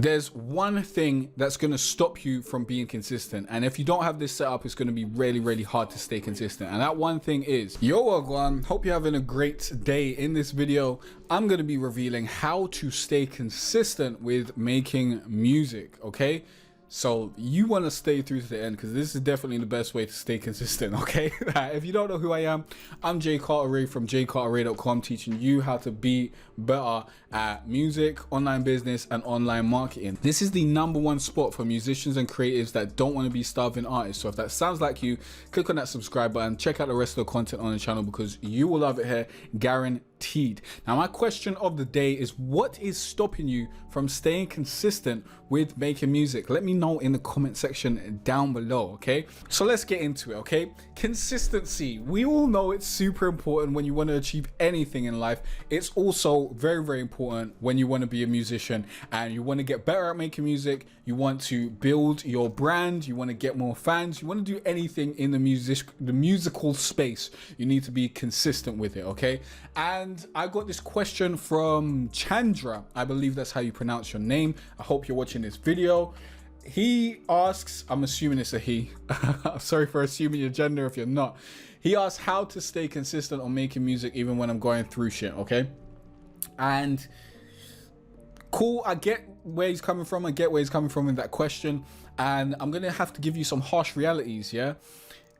There's one thing that's going to stop you from being consistent, and if you don't have this set up, it's going to be really hard to stay consistent. And that one thing is, yo everyone, hope you're having a great day. In this video I'm going to be revealing how to stay consistent with making music. Okay, so you want to stay through to the end, because this is definitely the best way to stay consistent. Okay, if you don't know who I am, I'm Jay Cartere from jaycartere.com, teaching you how to be better at music, online business, and online marketing. This is the #1 spot for musicians and creatives that don't want to be starving artists. So if that sounds like you, click on that subscribe button, check out the rest of the content on the channel, because you will love it here, guaranteed. Now, my question of the day is, what is stopping you from staying consistent with making music? Let me know in the comment section down below. Okay, so let's get into it. Okay, consistency, we all know it's super important when you want to achieve anything in life. It's also very important when you want to be a musician and you want to get better at making music. You want to build your brand, you want to get more fans, you want to do anything in the musical space. You need to be consistent with it. Okay, and I got this question from Chandra, I believe that's how you pronounce your name. I hope you're watching this video. He asks, I'm assuming it's a he, sorry for assuming your gender if you're not. He asks how to stay consistent on making music even when I'm going through shit. Okay, and cool, I get where he's coming from. I get where he's coming from in that question, and I'm gonna have to give you some harsh realities. Yeah,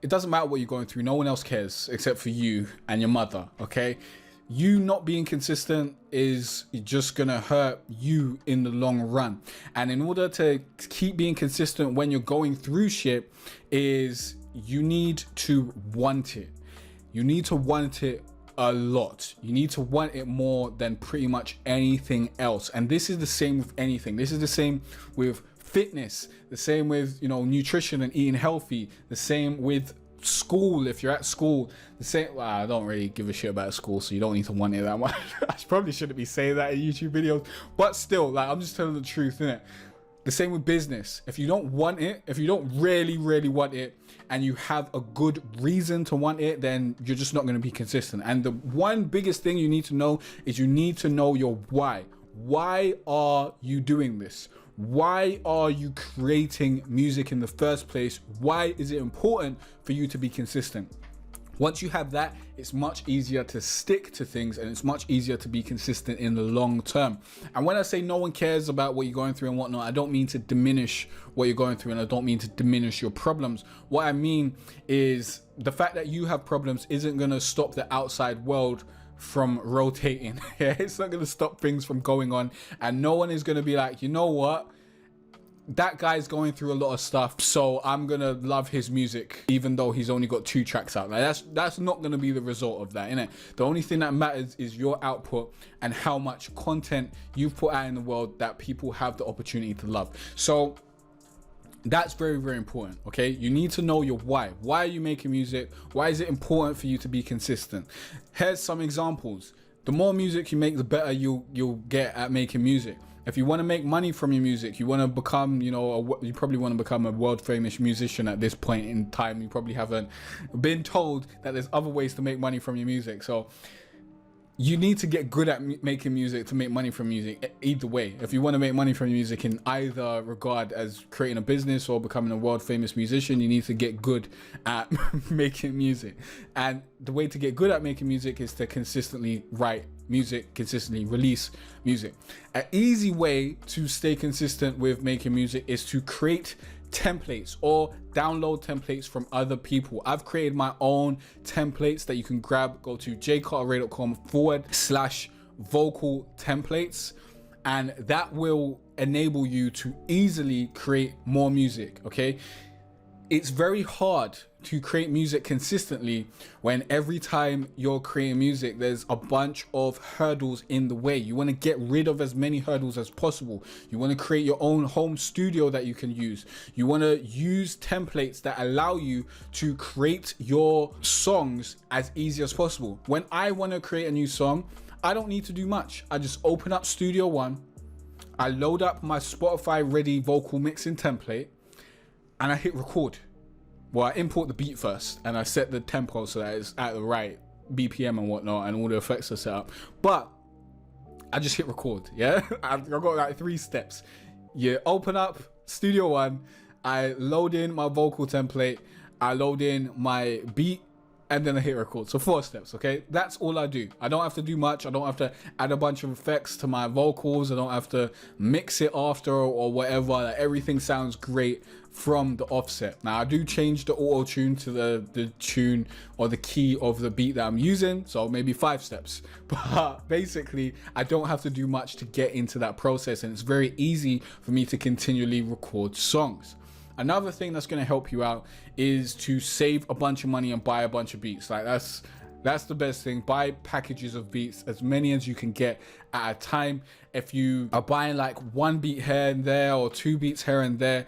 it doesn't matter what you're going through, no one else cares except for you and your mother. Okay, you not being consistent is just gonna hurt you in the long run. And in order to keep being consistent when you're going through shit, is you need to want it. You need to want it a lot. You need to want it more than pretty much anything else. And this is the same with anything. This is the same with fitness, the same with, you know, nutrition and eating healthy, the same with school. If you're at school, the same. Well, I don't really give a shit about school, so you don't need to want it that much. I probably shouldn't be saying that in YouTube videos, but still, like, I'm just telling the truth, innit? The same with business. If you don't want it, if you don't really want it, and you have a good reason to want it, then you're just not going to be consistent. And the one biggest thing you need to know is you need to know your why. Why are you doing this? Why are you creating music in the first place? Why is it important for you to be consistent? Once you have that, it's much easier to stick to things, and it's much easier to be consistent in the long term. And when I say no one cares about what you're going through and whatnot, I don't mean to diminish what you're going through, and I don't mean to diminish your problems. What I mean is the fact that you have problems isn't going to stop the outside world from rotating. Yeah, it's not going to stop things from going on, and no one is going to be like, you know what, that guy's going through a lot of stuff, so I'm gonna love his music even though he's only got 2 tracks out. Like, that's not gonna be the result of that, innit? The only thing that matters is your output and how much content you've put out in the world that people have the opportunity to love. So that's very important. Okay, you need to know your why. Why are you making music? Why is it important for you to be consistent? Here's some examples. The more music you make, the better you'll get at making music. If you want to make money from your music, you want to become, you know, you probably want to become a world famous musician at this point in time. You probably haven't been told that there's other ways to make money from your music. So you need to get good at making music to make money from music. Either way, if you want to make money from music in either regard, as creating a business or becoming a world famous musician, you need to get good at making music. And the way to get good at making music is to consistently write music, consistently release music. An easy way to stay consistent with making music is to create templates or download templates from other people. I've created my own templates that you can grab. Go to jaycartere.com/vocal templates, and that will enable you to easily create more music. Okay, it's very hard to create music consistently when every time you're creating music there's a bunch of hurdles in the way. You want to get rid of as many hurdles as possible. You want to create your own home studio that you can use. You want to use templates that allow you to create your songs as easy as possible. When I want to create a new song, I don't need to do much. I just open up Studio One, I load up my Spotify ready vocal mixing template, and I hit record. Well, I import the beat first and I set the tempo so that it's at the right BPM and whatnot, and all the effects are set up. But I just hit record. Yeah, I've got like 3 steps. you open up Studio One, I load in my vocal template, I load in my beat, and then I hit record. So 4 steps, okay? That's all I do. I don't have to do much. I don't have to add a bunch of effects to my vocals. I don't have to mix it after or whatever. Like, everything sounds great from the offset. Now, I do change the auto tune to the tune or the key of the beat that I'm using. So maybe 5 steps. But basically, I don't have to do much to get into that process. And it's very easy for me to continually record songs. Another thing that's going to help you out is to save a bunch of money and buy a bunch of beats. Like, that's the best thing. Buy packages of beats, as many as you can get at a time. If you are buying like 1 beat here and there or 2 beats here and there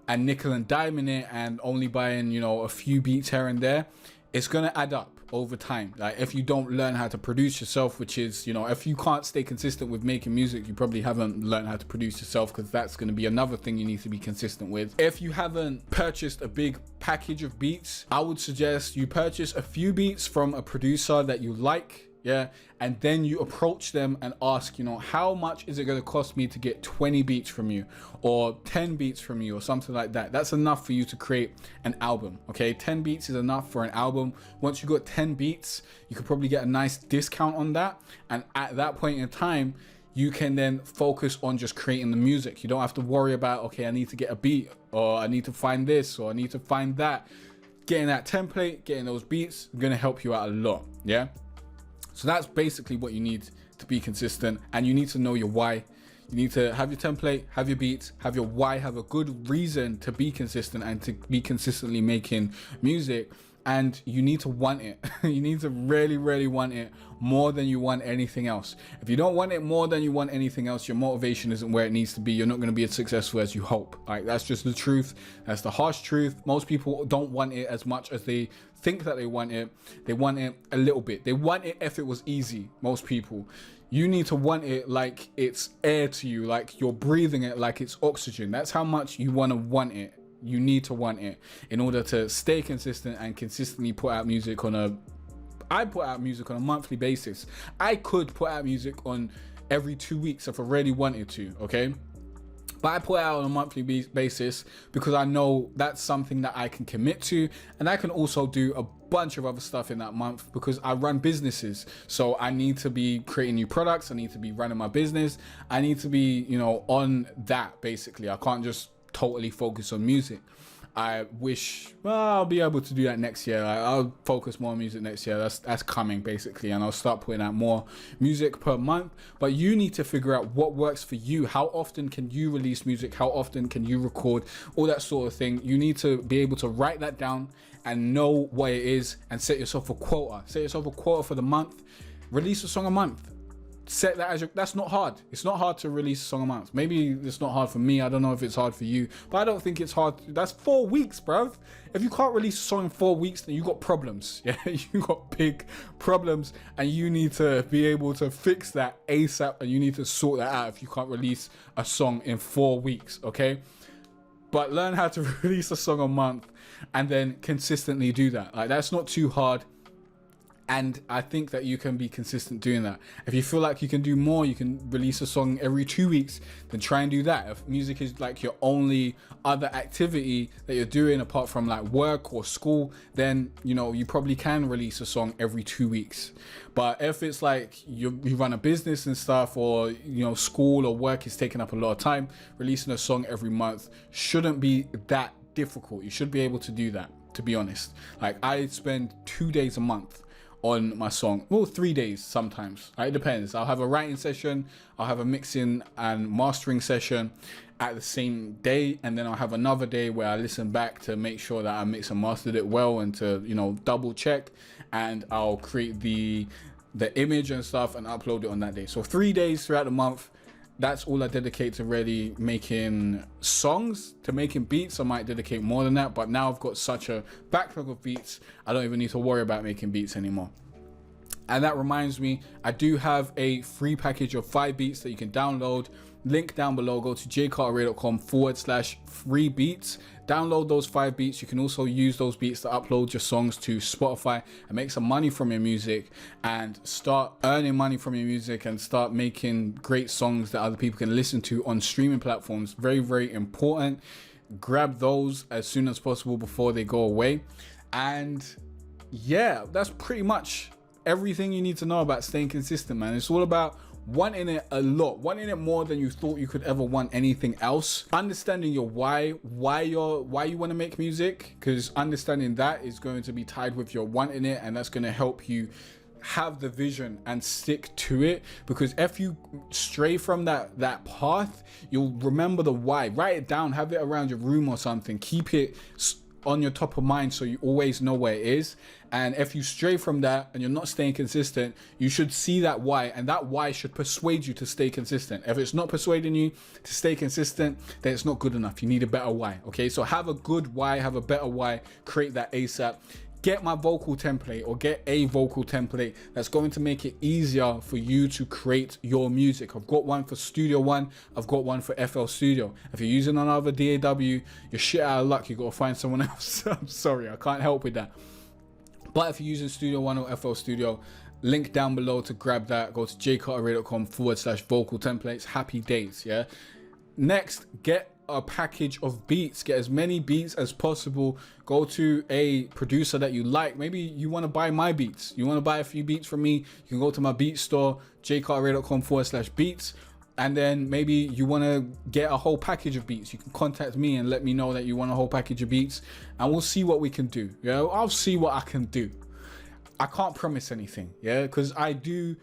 and nickel and diming it and only buying, you know, a few beats here and there, it's going to add up over time. Like, if you don't learn how to produce yourself, which is, you know, if you can't stay consistent with making music, you probably haven't learned how to produce yourself, because that's going to be another thing you need to be consistent with. If you haven't purchased a big package of beats, I would suggest you purchase a few beats from a producer that you like, yeah, and then you approach them and ask, you know, how much is it going to cost me to get 20 beats from you or 10 beats from you or something like that. That's enough for you to create an album, okay? 10 beats is enough for an album. Once you got 10 beats, you could probably get a nice discount on that, and at that point in time, you can then focus on just creating the music. You don't have to worry about, okay, I need to get a beat, or I need to find this, or I need to find that. Getting that template, getting those beats, are going to help you out a lot, yeah? So that's basically what you need to be consistent, and you need to know your why. You need to have your template, have your beats, have your why, have a good reason to be consistent and to be consistently making music. And you need to want it. You need to really, really want it more than you want anything else. If you don't want it more than you want anything else, your motivation isn't where it needs to be. You're not going to be as successful as you hope. Like, that's just the truth. That's the harsh truth. Most people don't want it as much as they think that they want it. They want it a little bit. They want it if it was easy. Most people. You need to want it like it's air to you, like you're breathing it, like it's oxygen. That's how much you want it. You need to want it in order to stay consistent and consistently put out music I put out music on a monthly basis. I could put out music on every 2 weeks if I really wanted to, okay? But I put it out on a monthly basis because I know that's something that I can commit to, and I can also do a bunch of other stuff in that month because I run businesses. So I need to be creating new products. I need to be running my business. I need to be, you know, on that basically. I can't just totally focus on music. I wish, well, I'll be able to do that next year. I'll focus more on music next year. That's coming basically, and I'll start putting out more music per month. But you need to figure out what works for you. How often can you release music? How often can you record? All that sort of thing. You need to be able to write that down and know what it is and set yourself a quota. Set yourself a quota for the month. Release a song a month. Set that as your, that's not hard. It's not hard to release a song a month. Maybe it's not hard for me. I don't know if it's hard for you, but I don't think it's hard. That's 4 weeks, bruv. If you can't release a song in 4 weeks, then you got problems. Yeah, you got big problems, and you need to be able to fix that ASAP, and you need to sort that out if you can't release a song in 4 weeks, okay? But learn how to release a song a month and then consistently do that. Like, that's not too hard. And I think that you can be consistent doing that. If you feel like you can do more, you can release a song every 2 weeks, then try and do that. If music is like your only other activity that you're doing apart from like work or school, then, you know, you probably can release a song every 2 weeks. But if it's like you run a business and stuff, or, you know, school or work is taking up a lot of time, releasing a song every month shouldn't be that difficult. You should be able to do that, to be honest. Like, I spend 2 days a month on my song, well, 3 days sometimes. It depends. I'll have a writing session, I'll have a mixing and mastering session at the same day, and then I'll have another day where I listen back to make sure that I mixed and mastered it well, and to, you know, double check, and I'll create the image and stuff and upload it on that day. So 3 days throughout the month. That's all I dedicate to really making songs. To making beats, I might dedicate more than that, but now I've got such a backlog of beats, I don't even need to worry about making beats anymore. And that reminds me, I do have a free package of 5 beats that you can download. link down below. Go to jcarterray.com/free beats. Download those 5 beats. You can also use those beats to upload your songs to Spotify and make some money from your music and start earning money from your music and start making great songs that other people can listen to on streaming platforms. Very, very important. Grab those as soon as possible before they go away. And yeah, that's pretty much everything you need to know about staying consistent, man. It's all about wanting it a lot, wanting it more than you thought you could ever want anything else. Understanding your why you want to make music, because understanding that is going to be tied with your wanting it, and that's going to help you have the vision and stick to it. Because if you stray from that path, you'll remember the why. Write it down, have it around your room or something, keep it on your top of mind so you always know where it is. And if you stray from that and you're not staying consistent, you should see that why, and that why should persuade you to stay consistent. If it's not persuading you to stay consistent, then it's not good enough. You need a better why. Okay, so have a good why, have a better why, create that ASAP. Get my vocal template, or get a vocal template that's going to make it easier for you to create your music. I've got one for Studio One, I've got one for FL Studio. If you're using another DAW, you're shit out of luck. You got to find someone else. I'm sorry, I can't help with that. But if you're using Studio One or FL Studio, link down below to grab that. Go to jcarterray.com/vocal templates. Happy days, yeah. Next, get a package of beats. Get as many beats as possible. Go to a producer that you like. Maybe you want to buy my beats. You want to buy a few beats from me. You can go to my beat store, jcarterray.com/beats. And then maybe you want to get a whole package of beats. You can contact me and let me know that you want a whole package of beats, and we'll see what we can do. Yeah, I'll see what I can do. I can't promise anything, yeah, because I do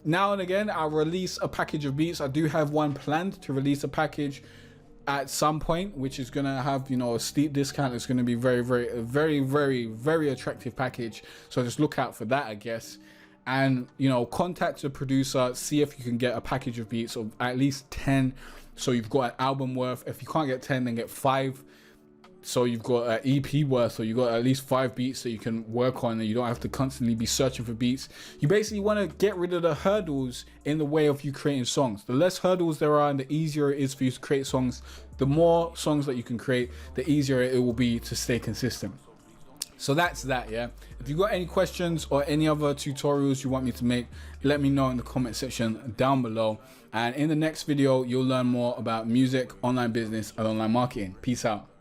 now and again I'll release a package of beats. I do have one planned to release a package at some point, which is gonna have, you know, a steep discount. It's gonna be very attractive package, so just look out for that, I guess. And, you know, contact the producer, see if you can get a package of beats of at least 10, so you've got an album worth. If you can't get 10, then get 5, so you've got an EP worth, so you got at least 5 beats that you can work on, and you don't have to constantly be searching for beats. You basically want to get rid of the hurdles in the way of you creating songs. The less hurdles there are and the easier it is for you to create songs, the more songs that you can create, the easier it will be to stay consistent. So that's that, yeah. If you got any questions or any other tutorials you want me to make, let me know in the comment section down below. And in the next video, you'll learn more about music, online business, and online marketing. Peace out.